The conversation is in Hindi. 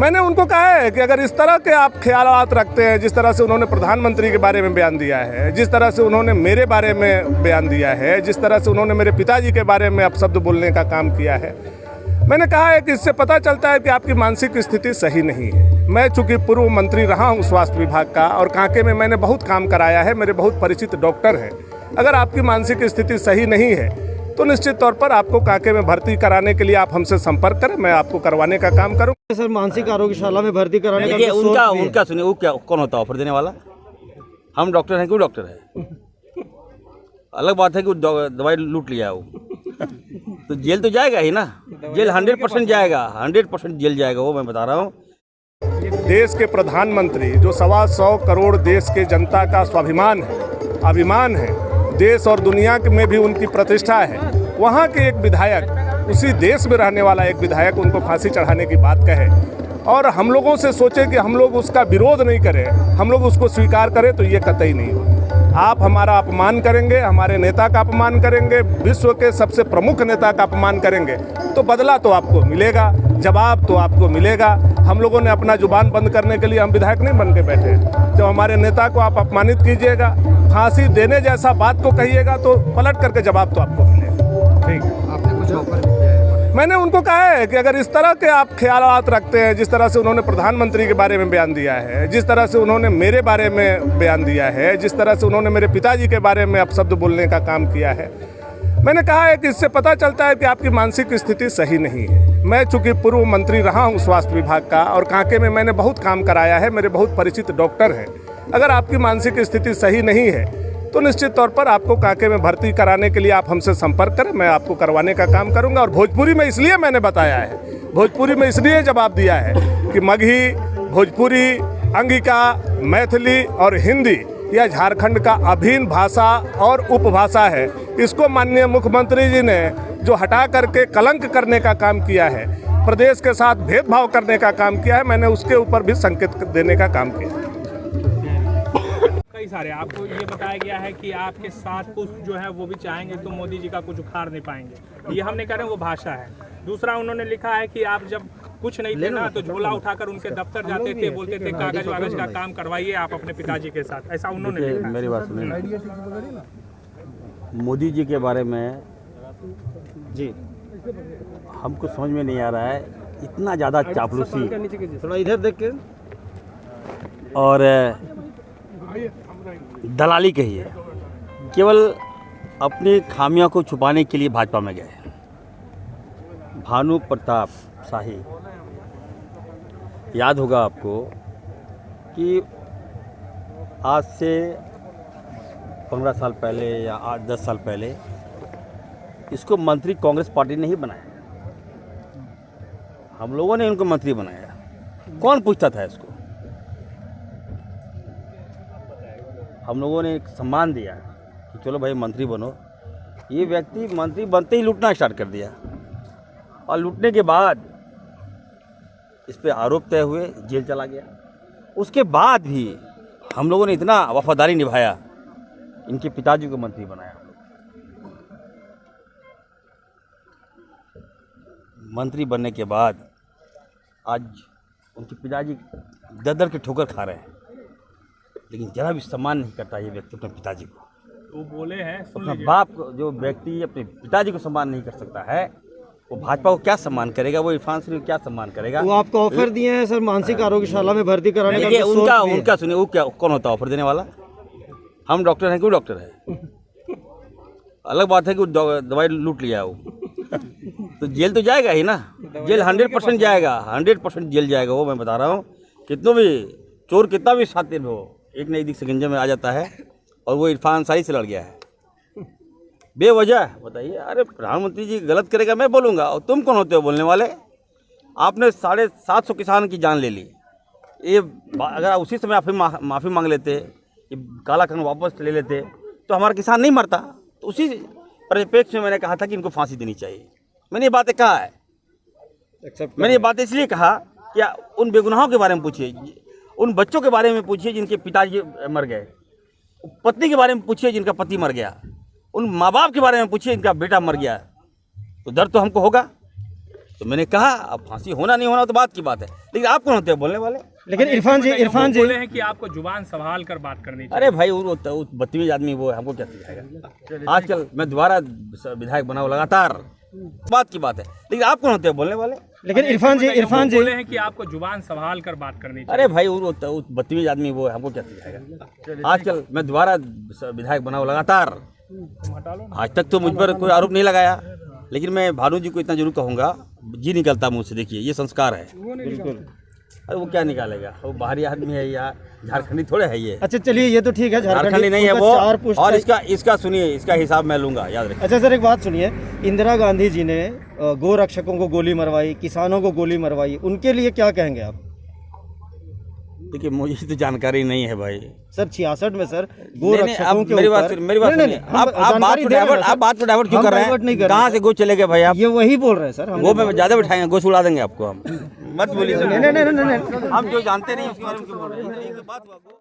मैंने उनको कहा है कि अगर इस तरह के आप ख्यालात रखते हैं, जिस तरह से उन्होंने प्रधानमंत्री के बारे में बयान दिया है, जिस तरह से उन्होंने मेरे बारे में बयान दिया है, जिस तरह से उन्होंने मेरे पिताजी के बारे में अपशब्द बोलने का काम किया है, मैंने कहा है कि इससे पता चलता है कि आपकी मानसिक स्थिति सही नहीं है। मैं चूँकि पूर्व मंत्री रहा हूँ स्वास्थ्य विभाग का और कांके में मैंने बहुत काम कराया है, मेरे बहुत परिचित डॉक्टर हैं। अगर आपकी मानसिक स्थिति सही नहीं है तो निश्चित तौर पर आपको कांके में भर्ती कराने के लिए आप हमसे संपर्क करें, मैं आपको करवाने का काम करूँगा। सर, मानसिक आरोग्यशाला में भर्ती कराने का उनका सुनिए, वो क्या कौन होता है ऑफर देने वाला? हम डॉक्टर हैं कि वो डॉक्टर है? अलग बात है कि वो दवाई लूट लिया है, वो तो जेल तो जाएगा ही ना। जेल 100% जाएगा, 100% जेल जाएगा, वो मैं बता रहा हूँ। देश के प्रधानमंत्री जो 125 करोड़ देश के जनता का स्वाभिमान है, अभिमान है, देश और दुनिया में भी उनकी प्रतिष्ठा है, वहाँ के एक विधायक, उसी देश में रहने वाला एक विधायक उनको फांसी चढ़ाने की बात कहे और हम लोगों से सोचे कि हम लोग उसका विरोध नहीं करें, हम लोग उसको स्वीकार करें, तो ये कतई नहीं होगा। आप हमारा अपमान करेंगे, हमारे नेता का अपमान करेंगे, विश्व के सबसे प्रमुख नेता का अपमान करेंगे, तो बदला तो आपको मिलेगा, जवाब तो आपको मिलेगा। हम लोगों ने अपना जुबान बंद करने के लिए हम विधायक नहीं बन के बैठे हैं। जब हमारे नेता को आप अपमानित कीजिएगा, फांसी देने जैसा बात को कहिएगा, तो पलट करके जवाब तो आपको मिलेगा। ठीक है, आपने कुछ ऑफर? मैंने उनको कहा है कि अगर इस तरह के आप ख्यालात रखते हैं, जिस तरह से उन्होंने प्रधानमंत्री के बारे में बयान दिया है, जिस तरह से उन्होंने मेरे बारे में बयान दिया है, जिस तरह से उन्होंने मेरे पिताजी के बारे में अपशब्द बोलने का काम किया है, मैंने कहा है कि इससे पता चलता है कि आपकी मानसिक स्थिति सही नहीं है। मैं चूँकि पूर्व मंत्री रहा हूँ स्वास्थ्य विभाग का और कांके में मैंने बहुत काम कराया है, मेरे बहुत परिचित डॉक्टर हैं। अगर आपकी मानसिक स्थिति सही नहीं है तो निश्चित तौर पर आपको कांके में भर्ती कराने के लिए आप हमसे संपर्क करें, मैं आपको करवाने का काम करूंगा। और भोजपुरी में इसलिए मैंने बताया है, भोजपुरी में इसलिए जवाब दिया है कि मगही, भोजपुरी, अंगिका, मैथिली और हिंदी यह झारखंड का अभिन्न भाषा और उपभाषा है। इसको माननीय मुख्यमंत्री जी ने जो हटा करके कलंक करने का काम किया है, प्रदेश के साथ भेदभाव करने का काम किया है, मैंने उसके ऊपर भी संकेत देने का काम किया है। कई सारे आपको ये बताया गया है कि आपके साथ कुछ जो है वो भी चाहेंगे तो मोदी जी का कुछ उखाड़ नहीं पाएंगे, ये हम नहीं कह रहे, वो भाषा है। दूसरा उन्होंने लिखा है कि आप जब कुछ नहीं थे ना तो झोला उठाकर उनके दफ्तर जाते थे, बोलते थे कागज वागज का काम करवाइए आप अपने पिताजी के साथ, ऐसा उन्होंने लिखा है। मेरी बात सुनिए, मोदी जी के बारे में जी हमको समझ में नहीं आ रहा है, इतना ज़्यादा चापलूसी, थोड़ा इधर देख के, और दलाली कहिए, केवल अपनी खामियों को छुपाने के लिए भाजपा में गए। भानु प्रताप शाही, याद होगा आपको कि आज से 15 साल पहले या 8-10 साल पहले इसको मंत्री कांग्रेस पार्टी ने ही बनाया, हम लोगों ने इनको मंत्री बनाया। कौन पूछता था इसको? हम लोगों ने एक सम्मान दिया कि चलो भाई मंत्री बनो। ये व्यक्ति मंत्री बनते ही लूटना स्टार्ट कर दिया और लूटने के बाद इस पे आरोप तय हुए, जेल चला गया। उसके बाद भी हम लोगों ने इतना वफादारी निभाया, इनके पिताजी को मंत्री बनाया। मंत्री बनने के बाद आज उनके पिताजी दर के ठोकर खा रहे हैं, लेकिन जरा भी सम्मान नहीं करता ये व्यक्ति अपने पिताजी को। वो बोले हैं, अपना बाप को, जो व्यक्ति अपने पिताजी को सम्मान नहीं कर सकता है, वो भाजपा को क्या सम्मान करेगा? वो इरफान सिंह को क्या सम्मान करेगा? वो आपको ऑफर दिए हैं सर मानसिक आरोग्यशाला में भर्ती कराने का? देखिए, उनका सुनिए, वो क्या कौन होता है ऑफर देने वाला? हम डॉक्टर हैं कि वो डॉक्टर है? अलग बात है कि वो दवाई लूट लिया है, वो तो जेल तो जाएगा ही ना। जेल 100% जाएगा, 100% जेल जाएगा, वो मैं बता रहा हूँ। कितनों भी चोर कितना भी शातिर हो, एक नई दिख सिकंजे में आ जाता है, और वो इरफान शाही से लड़ गया है बेवजह। बताइए, अरे प्रधानमंत्री जी गलत करेगा मैं बोलूँगा, और तुम कौन होते हो बोलने वाले? आपने 750 किसान की जान ले ली। ये अगर उसी समय आप माफ़ी मांग लेते, ये काला कानून वापस ले लेते, तो हमारा किसान नहीं मरता। तो उसी परिप्रेक्ष्य में मैंने कहा था कि इनको फांसी देनी चाहिए। मैंने ये बातें कहा है, मैंने ये बातें इसलिए कहा कि उन बेगुनाहों के बारे में पूछिए, उन बच्चों के बारे में पूछिए जिनके पिताजी मर गए, पत्नी के बारे में पूछिए जिनका पति मर गया, उन माँ बाप के बारे में पूछिए जिनका बेटा मर गया। तो डर तो हमको होगा। तो मैंने कहा अब फांसी होना नहीं होना तो बात की बात है, लेकिन आप कौन होते हैं बोलने वाले? लेकिन इरफान जी बोले हैं कि आपको जुबान संभाल कर बात करनी चाहिए। अरे भाई वो बदतमीज आदमी वो है, हमको क्या सिखाएगा? आजकल मैं दोबारा विधायक बना हूं लगातार, बात की बात है, लेकिन आप कौन होते हैं बोलने वाले? लेकिन इरफान जी बोले हैं कि आपको जुबान संभाल कर बात करनी चाहिए। अरे भाई वो बदतमीज आदमी वो है, हमको क्या सिखाएगा? आजकल मैं दोबारा विधायक बना हूं लगातार, आज तक तो मुझ पर कोई आरोप नहीं लगाया, लेकिन मैं भानु जी को इतना जरूर कहूँगा, जी निकलता मुँह से, देखिए ये संस्कार है। बिल्कुल। अरे वो क्या निकालेगा, वो बाहरी आदमी है या झारखंडी थोड़े है ये। अच्छा चलिए ये तो ठीक है, झारखंडी नहीं है वो, और इसका सुनिए, इसका हिसाब मैं लूंगा, याद रखिए। अच्छा सर एक बात सुनिए, इंदिरा गांधी जी ने गो रक्षकों को गोली मरवाई, किसानों को गोली मरवाई, उनके लिए क्या कहेंगे आप? देखिए मुझे तो जानकारी नहीं है भाई सर 66 में सर गो रक्षकों के मेरी बात ऊपर सुनिए, आप बात को डाइवर्ट क्यों कर रहे हैं? कहाँ से गो चले गए भाई आप? ये वही बोल रहे हैं सर, गो में ज्यादा बिठाएंगे, गो सुला देंगे आपको हम। मत बोलिए, नहीं हम जो जानते नहीं उसके बारे में क्यों बोल रहे हैं?